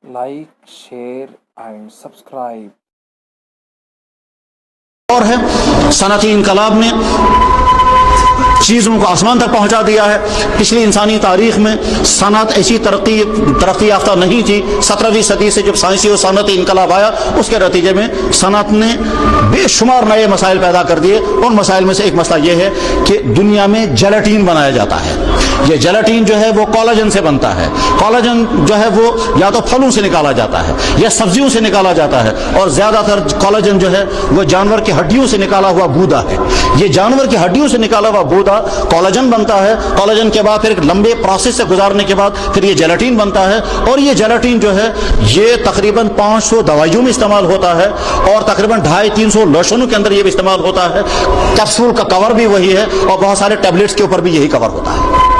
like, share and subscribe. اور ہے صنعتی انقلاب نے چیزوں کو آسمان تک پہنچا دیا ہے۔ پچھلی انسانی تاریخ میں صنعت ایسی ترقی یافتہ نہیں تھی۔ 17ویں صدی سے جب سائنسی اور صنعتی انقلاب آیا، اس کے نتیجے میں صنعت نے بے شمار نئے مسائل پیدا کر دیے۔ ان مسائل میں سے ایک مسئلہ یہ ہے کہ دنیا میں جیلاٹین بنایا جاتا ہے۔ یہ جیلاٹین جو ہے وہ کولاجن سے بنتا ہے۔ کولاجن جو ہے وہ یا تو پھلوں سے نکالا جاتا ہے یا سبزیوں سے نکالا جاتا ہے، اور زیادہ تر کولاجن جو ہے وہ جانور کی ہڈیوں سے نکالا ہوا گودا ہے۔ یہ جانور کی ہڈیوں سے نکالا ہوا گودا کولاجن بنتا ہے۔ کولاجن کے بعد پھر ایک لمبے پروسیس سے گزارنے کے بعد پھر یہ جیلاٹین بنتا ہے، اور یہ جیلاٹین جو ہے یہ تقریباً 500 دوائیوں میں استعمال ہوتا ہے، اور تقریباً 250-300 لوشنوں کے اندر یہ بھی استعمال ہوتا ہے۔ کیپسول کا کور بھی وہی ہے، اور بہت سارے ٹیبلٹس کے اوپر بھی یہی کور ہوتا ہے۔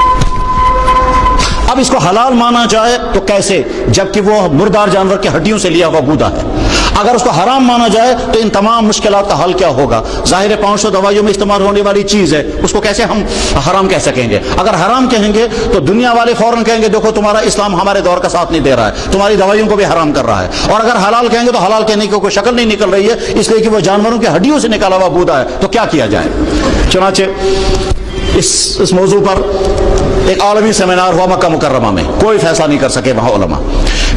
اب اس کو حلال مانا جائے تو کیسے، جبکہ وہ مردار جانور کی ہڈیوں سے لیا ہوا گودا ہے؟ اگر اس کو حرام مانا جائے تو ان تمام مشکلات کا حل کیا ہوگا؟ ظاہر ہے 500 دوائیوں میں استعمال ہونے والی چیز ہے، اس کو کیسے ہم حرام کہہ سکیں گے؟ اگر حرام کہیں گے تو دنیا والے فوراً کہیں گے دیکھو تمہارا اسلام ہمارے دور کا ساتھ نہیں دے رہا ہے، تمہاری دوائیوں کو بھی حرام کر رہا ہے۔ اور اگر حلال کہیں گے تو حلال کہنے کی کوئی شکل نہیں نکل رہی ہے، اس لیے کہ وہ جانوروں کی ہڈیوں سے نکالا ہوا گودا ہے، تو کیا کیا جائے؟ چنانچہ اس موضوع پر ایک عالمی سیمینار ہوا مکہ مکرمہ میں، کوئی فیصلہ نہیں کر سکے وہاں علماء۔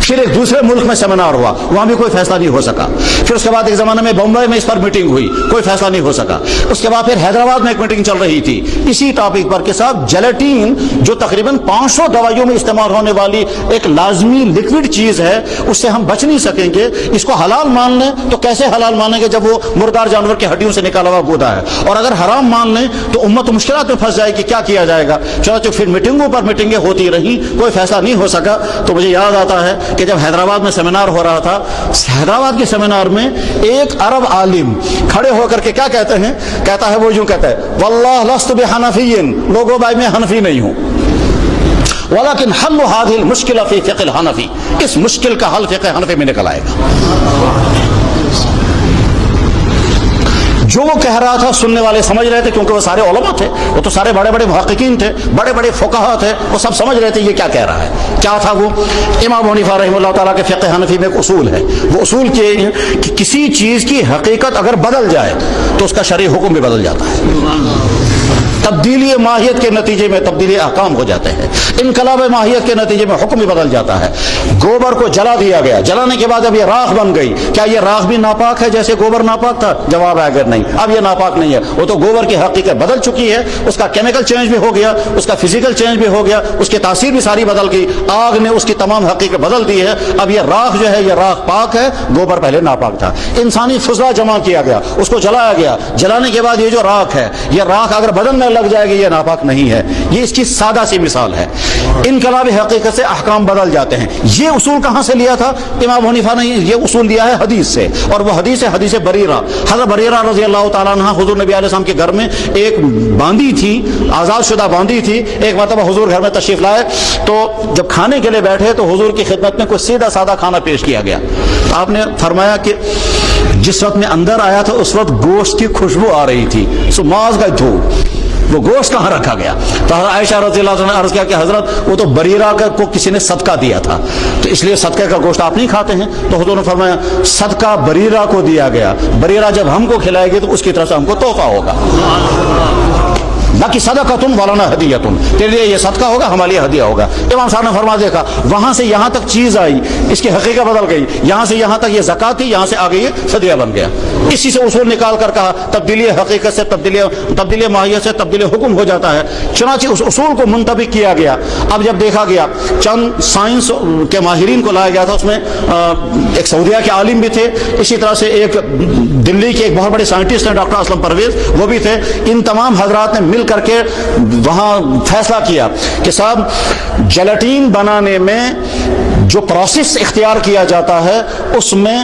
پھر ایک دوسرے ملک میں سیمینار ہوا، وہاں بھی کوئی فیصلہ نہیں ہو سکا۔ پھر اس کے بعد ایک زمانے میں بمبئی میں اس پر میٹنگ ہوئی، کوئی فیصلہ نہیں ہو سکا۔ اس کے بعد پھر حیدرآباد میں ایک میٹنگ چل رہی تھی اسی ٹاپک پر کہ صاحب جیلاٹین جو تقریباً 500 دوائیوں میں استعمال ہونے والی ایک لازمی لکوڈ چیز ہے، اس سے ہم بچ نہیں سکیں گے، اس کو حلال مان لیں تو کیسے حلال مانیں گے جب وہ مردار جانور کی ہڈیوں سے نکالا ہوا گودا ہے؟ اور اگر حرام مان لیں تو امت مشکلات میں پھنس جائے گی، کیا کیا جائے گا؟ چنانچہ پھر میٹنگوں پر میٹنگیں ہوتی رہیں، کوئی فیصلہ نہیں ہو سکا۔ تو مجھے یاد آتا ہے کہ جب حیدرآباد میں سیمینار ہو رہا تھا، حیدرآباد کے سیمینار میں ایک عرب عالم کھڑے ہو کر کے کیا کہتے ہیں؟ کہتا ہے وہ یوں کہتا ہے واللہ لست بحنفی، لوگوں بھائی میں حنفی نہیں ہوں، ولیکن حل هذه المشکلہ فی فقہ الحنفی، اس مشکل کا حل فقہ حنفی میں نکل آئے گا۔ جو وہ کہہ رہا تھا سننے والے سمجھ رہے تھے، کیونکہ وہ سارے علماء تھے، وہ تو سارے بڑے بڑے محققین تھے، بڑے بڑے فقہا تھے، وہ سب سمجھ رہے تھے یہ کیا کہہ رہا ہے۔ کیا تھا وہ؟ امام حنیفہ رحمہ اللہ تعالیٰ کے فقہ حنفی میں ایک اصول ہے، وہ اصول یہ ہے کہ کسی چیز کی حقیقت اگر بدل جائے تو اس کا شرعی حکم بھی بدل جاتا ہے۔ تبدیلی ماہیت کے نتیجے میں تبدیلی احکام ہو جاتے ہیں، انقلاب ماہیت کے نتیجے میں حکم بھی بدل جاتا ہے۔ گوبر کو جلا دیا گیا، جلانے کے بعد اب یہ راکھ بن گئی، کیا یہ راکھ بھی ناپاک ہے جیسے گوبر ناپاک تھا؟ جواب ہے اگر نہیں، اب یہ ناپاک نہیں ہے، وہ تو گوبر کی حقیقت بدل چکی ہے، اس کا کیمیکل چینج بھی ہو گیا، اس کا فزیکل چینج بھی ہو گیا، اس کی تاثیر بھی ساری بدل گئی، آگ نے اس کی تمام حقیقت بدل دی ہے۔ اب یہ راکھ جو ہے یہ راکھ پاک ہے، گوبر پہلے ناپاک تھا۔ انسانی فضلہ جمع کیا گیا، اس کو جلایا گیا، جلانے کے بعد یہ جو راکھ ہے، یہ راکھ اگر بدن میں لگ جائے گی یہ ناپاک نہیں ہے۔ یہ اس کی سادہ سی مثال ہے۔ انقلاب حقیقت سے احکام بدل جاتے ہیں۔ یہ اصول کہاں سے لیا تھا؟ امام حنیفہ نے یہ اصول لیا ہے حدیث سے، اور وہ حدیث ہے حدیث بریرہ۔ حضرت بریرہ رضی اللہ تعالیٰ عنہ حضور نبی علیہ السلام کے گھر میں ایک باندی تھی، آزاد شدہ باندی تھی۔ ایک مرتبہ حضور گھر میں تشریف لائے تو جب کھانے کے لیے بیٹھے تو حضور کی خدمت میں کوئی سیدھا سادہ کھانا پیش کیا گیا۔ آپ نے فرمایا کہ جس وقت میں اندر آیا تھا اس وقت گوشت کی خوشبو آ رہی تھی، سو ماز کا دھو، وہ گوشت کہاں رکھا گیا؟ تو حضرت عائشہ رضی اللہ عنہ نے عرض کیا کہ حضرت وہ تو بریرہ کو کسی نے صدقہ دیا تھا، تو اس لیے صدقے کا گوشت آپ نہیں کھاتے ہیں؟ تو حضور نے فرمایا صدقہ بریرہ کو دیا گیا، بریرہ جب ہم کو کھلائے گی تو اس کی طرف سے ہم کو تحفہ ہوگا، باقی صدقۃ ولنا ہدیۃ، تیرے لیے یہ صدقہ ہوگا، ہمارے لیے ہدیہ ہوگا۔ امام صاحب نے فرما دیکھا وہاں سے یہاں تک چیز آئی، اس کی حقیقت بدل گئی، یہاں سے یہاں تک یہ زکات تھی، یہاں سے آگے یہ فدیہ بن گیا۔ اسی سے اصول نکال کر کہا تبدیلی حقیقت سے تبدیلی ماہیت سے تبدیلی حکم ہو جاتا ہے۔ چنانچہ اس اصول کو منطبق کیا گیا۔ اب جب دیکھا گیا چند سائنس کے ماہرین کو لایا گیا تھا، اس میں ایک سعودیہ کے عالم بھی تھے، اسی طرح سے ایک دلی کے ایک بہت بڑے سائنٹسٹ ہیں ڈاکٹر اسلم پرویز، وہ بھی تھے۔ ان تمام حضرات نے مل کر کے وہاں فیصلہ کیا کہ صاحب جیلاٹین بنانے میں جو پروسیس اختیار کیا جاتا ہے اس میں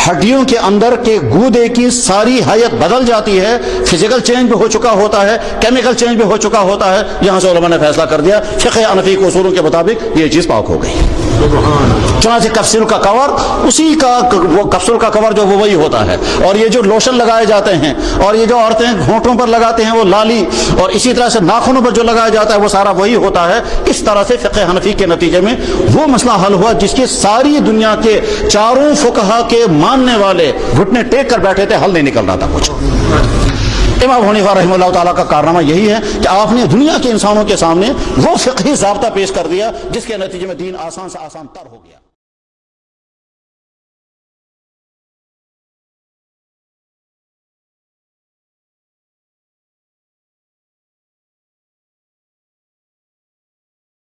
ہڈیوں کے اندر کے گودے کی ساری حیت بدل جاتی ہے، فزیکل چینج بھی ہو چکا ہوتا ہے، کیمیکل چینج بھی ہو چکا ہوتا ہے۔ یہاں سے علماء نے فیصلہ کر دیا فقہ حنفی کے اصولوں کے مطابق یہ چیز پاک ہو گئی۔ چنانچہ کپسول کا کور، اسی کا وہ کپسول کا کور جو وہ وہی ہوتا ہے، اور یہ جو لوشن لگائے جاتے ہیں اور یہ جو عورتیں گھونٹوں پر لگاتے ہیں وہ لالی، اور اسی طرح سے ناخنوں پر جو لگایا جاتا ہے وہ سارا وہی ہوتا ہے۔ اس طرح سے فقہ حنفی کے نتیجے میں وہ مسئلہ حل ہوا جس کی ساری دنیا کے چاروں فقہا کے ماننے والے گھٹنے ٹیک کر بیٹھے تھے، حل نہیں نکل رہا تھا کچھ۔ امام ابو حنیفہ رحمہ اللہ تعالیٰ کا کارنامہ یہی ہے کہ آپ نے دنیا کے انسانوں کے سامنے وہ فقہی ضابطہ پیش کر دیا جس کے نتیجے میں دین آسان سے آسان تر ہو گیا۔